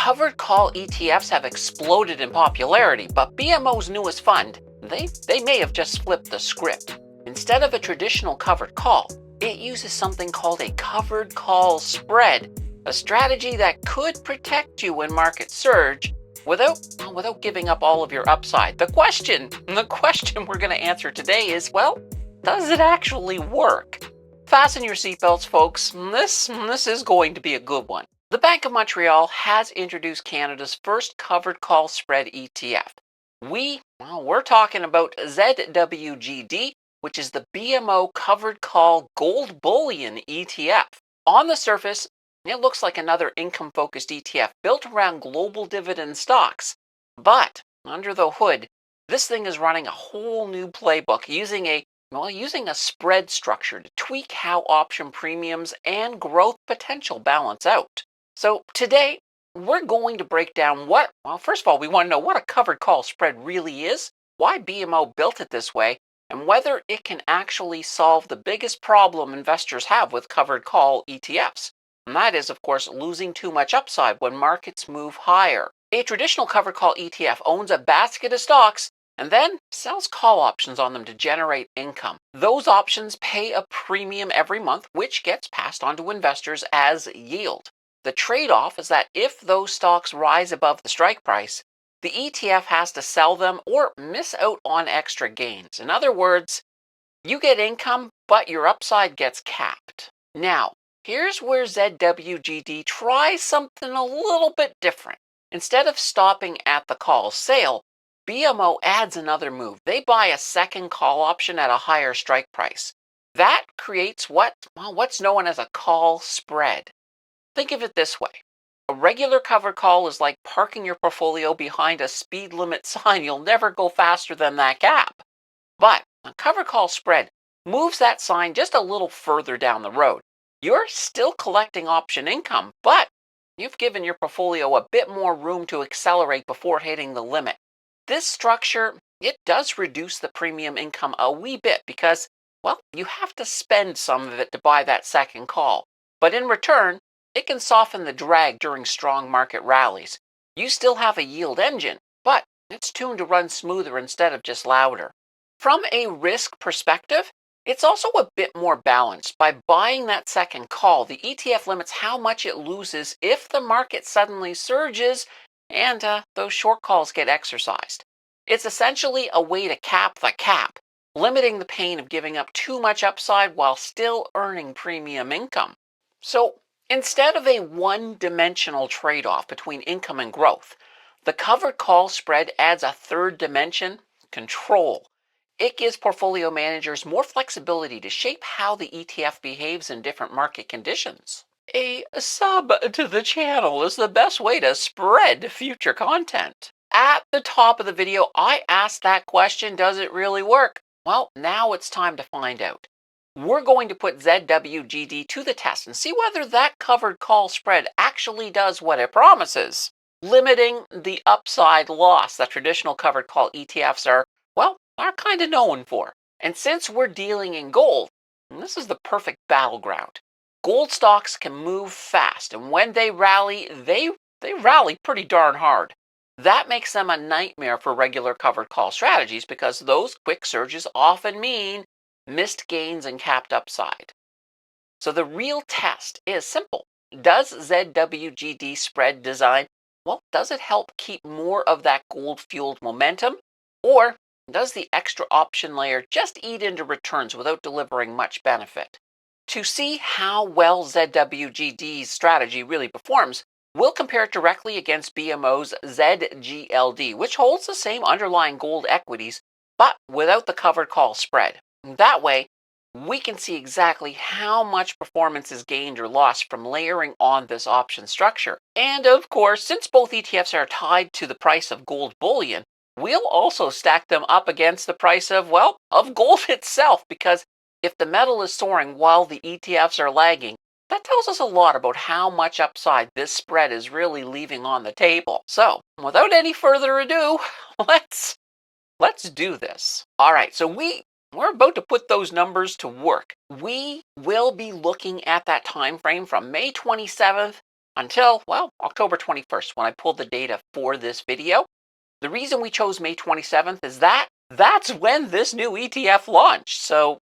Covered call ETFs have exploded in popularity, but BMO's newest fund, they may have just flipped the script. Instead of a traditional covered call, it uses something called a covered call spread, a strategy that could protect you when markets surge without giving up all of your upside. The question we're going to answer today is, well, does it actually work? Fasten your seatbelts, folks. This is going to be a good one. The Bank of Montreal has introduced Canada's first covered call spread ETF. We're talking about ZWGD, which is the BMO covered call gold bullion ETF. On the surface, it looks like another income-focused ETF built around global dividend stocks. But under the hood, this thing is running a whole new playbook using a spread structure to tweak how option premiums and growth potential balance out. So today, we're going to break down first of all, we want to know what a covered call spread really is, why BMO built it this way, and whether it can actually solve the biggest problem investors have with covered call ETFs. And that is, of course, losing too much upside when markets move higher. A traditional covered call ETF owns a basket of stocks and then sells call options on them to generate income. Those options pay a premium every month, which gets passed on to investors as yield. The trade-off is that if those stocks rise above the strike price, the ETF has to sell them or miss out on extra gains. In other words, you get income, but your upside gets capped. Now, here's where ZWGD tries something a little bit different. Instead of stopping at the call sale, BMO adds another move. They buy a second call option at a higher strike price. That creates what's known as a call spread. Think of it this way. A regular covered call is like parking your portfolio behind a speed limit sign. You'll never go faster than that cap. But a covered call spread moves that sign just a little further down the road. You're still collecting option income, but you've given your portfolio a bit more room to accelerate before hitting the limit. This structure, it does reduce the premium income a wee bit because, you have to spend some of it to buy that second call. But in return, it can soften the drag during strong market rallies. You still have a yield engine, but it's tuned to run smoother instead of just louder. From a risk perspective, it's also a bit more balanced. By buying that second call, the ETF limits how much it loses if the market suddenly surges and those short calls get exercised. It's essentially a way to cap the cap, limiting the pain of giving up too much upside while still earning premium income. So instead of a one-dimensional trade-off between income and growth, the covered call spread adds a third dimension: control. It gives portfolio managers more flexibility to shape how the ETF behaves in different market conditions. A sub to the channel is the best way to spread future content. At the top of the video, I asked that question, does it really work? Well, now it's time to find out. We're going to put ZWGD to the test and see whether that covered call spread actually does what it promises, limiting the upside loss that traditional covered call ETFs are kind of known for. And since we're dealing in gold, this is the perfect battleground. Gold stocks can move fast, and when they rally, they rally pretty darn hard. That makes them a nightmare for regular covered call strategies because those quick surges often mean missed gains and capped upside. So the real test is simple. Does ZWGD spread design, does it help keep more of that gold-fueled momentum? Or does the extra option layer just eat into returns without delivering much benefit? To see how well ZWGD's strategy really performs, we'll compare it directly against BMO's ZGLD, which holds the same underlying gold equities, but without the covered call spread. That way, we can see exactly how much performance is gained or lost from layering on this option structure. And of course, since both ETFs are tied to the price of gold bullion, we'll also stack them up against the price of gold itself, because if the metal is soaring while the ETFs are lagging, that tells us a lot about how much upside this spread is really leaving on the table. So, without any further ado, let's do this. All right, so we're about to put those numbers to work. We will be looking at that time frame from May 27th until, well, October 21st when I pulled the data for this video. The reason we chose May 27th is that's when this new ETF launched. So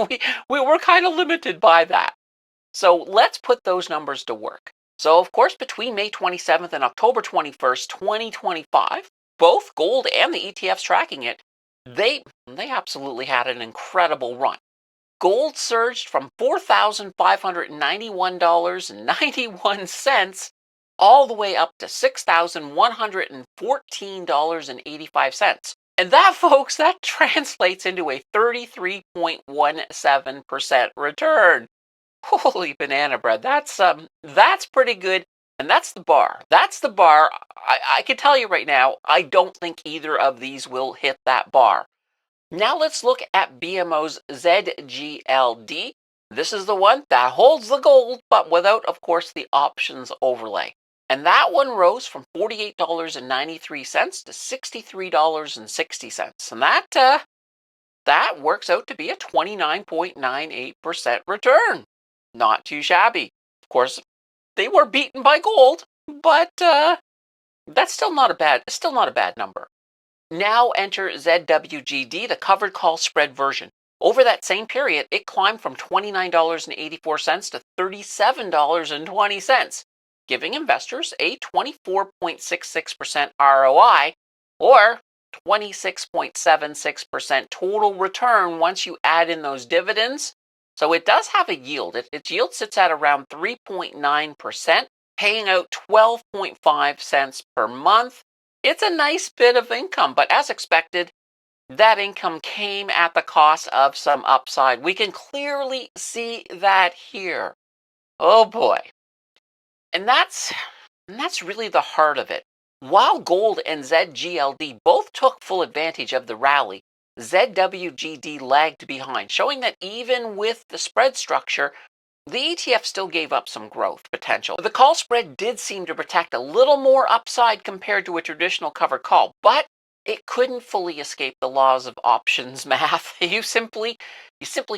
we were kind of limited by that. So let's put those numbers to work. So of course, between May 27th and October 21st, 2025, both gold and the ETFs tracking it, they absolutely had an incredible run. Gold surged from $4,591.91 all the way up to $6,114.85. And that, folks, that translates into a 33.17% return. Holy banana bread. That's pretty good. And that's the bar. That's the bar. I can tell you right now, I don't think either of these will hit that bar. Now let's look at BMO's ZGLD. This is the one that holds the gold, but without, of course, the options overlay. And that one rose from $48.93 to $63.60. And that works out to be a 29.98% return. Not too shabby. Of course, they were beaten by gold, but that's still not a bad number. Now enter ZWGD, the covered call spread version. Over that same period, it climbed from $29.84 to $37.20, giving investors a 24.66% ROI or 26.76% total return once you add in those dividends. So it does have a yield. Its yield sits at around 3.9%, paying out 12.5 cents per month. It's a nice bit of income, but as expected, that income came at the cost of some upside. We can clearly see that here. Oh boy. And that's really the heart of it. While gold and ZGLD both took full advantage of the rally, ZWGD lagged behind, showing that even with the spread structure, the ETF still gave up some growth potential. The call spread did seem to protect a little more upside compared to a traditional covered call, but it couldn't fully escape the laws of options math. You simply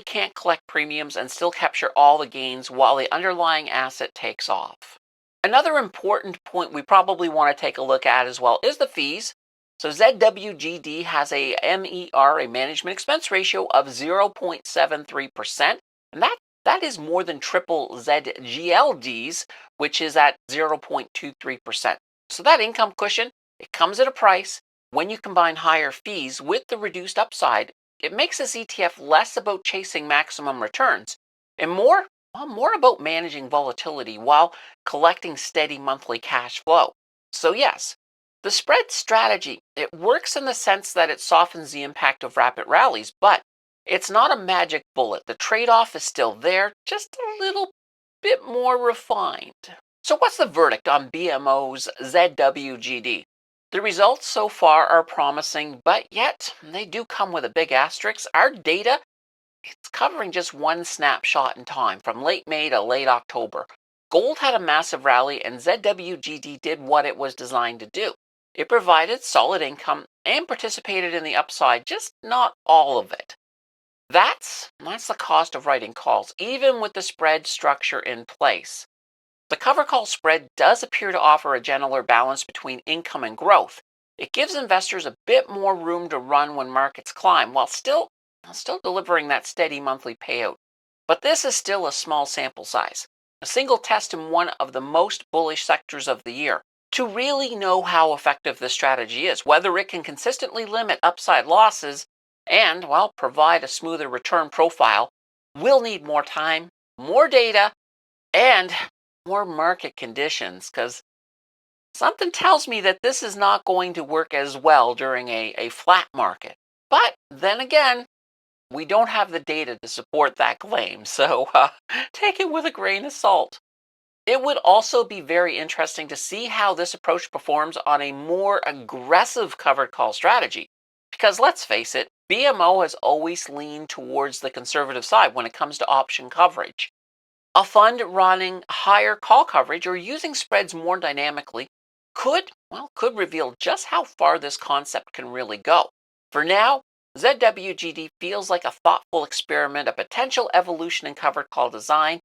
can't collect premiums and still capture all the gains while the underlying asset takes off. Another important point we probably want to take a look at as well is the fees. So ZWGD has a MER, a management expense ratio of 0.73%, and that is more than triple ZGLD's, which is at 0.23%. So that income cushion, it comes at a price. When you combine higher fees with the reduced upside, it makes this ETF less about chasing maximum returns and more about managing volatility while collecting steady monthly cash flow. So yes, the spread strategy, it works in the sense that it softens the impact of rapid rallies, but it's not a magic bullet. The trade-off is still there, just a little bit more refined. So what's the verdict on BMO's ZWGD? The results so far are promising, but yet they do come with a big asterisk. Our data, it's covering just one snapshot in time from late May to late October. Gold had a massive rally and ZWGD did what it was designed to do. It provided solid income and participated in the upside, just not all of it. That's the cost of writing calls, even with the spread structure in place. The cover call spread does appear to offer a gentler balance between income and growth. It gives investors a bit more room to run when markets climb, while still delivering that steady monthly payout. But this is still a small sample size, a single test in one of the most bullish sectors of the year. To really know how effective this strategy is, whether it can consistently limit upside losses and, well, provide a smoother return profile, we'll need more time, more data, and more market conditions, because something tells me that this is not going to work as well during a flat market. But then again, we don't have the data to support that claim, so take it with a grain of salt. It would also be very interesting to see how this approach performs on a more aggressive covered call strategy. Because let's face it, BMO has always leaned towards the conservative side when it comes to option coverage. A fund running higher call coverage or using spreads more dynamically could reveal just how far this concept can really go. For now, ZWGD feels like a thoughtful experiment, a potential evolution in covered call design,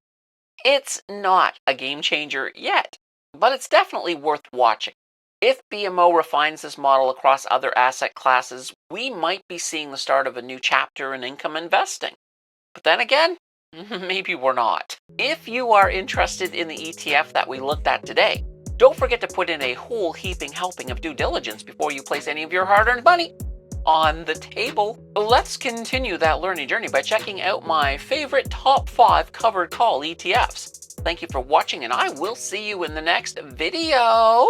It's not a game changer yet, but it's definitely worth watching. If BMO refines this model across other asset classes, we might be seeing the start of a new chapter in income investing. But then again, maybe we're not. If you are interested in the ETF that we looked at today, don't forget to put in a whole heaping helping of due diligence before you place any of your hard-earned money on the table. Let's continue that learning journey by checking out my favorite top 5 covered call ETFs. Thank you for watching, and I will see you in the next video.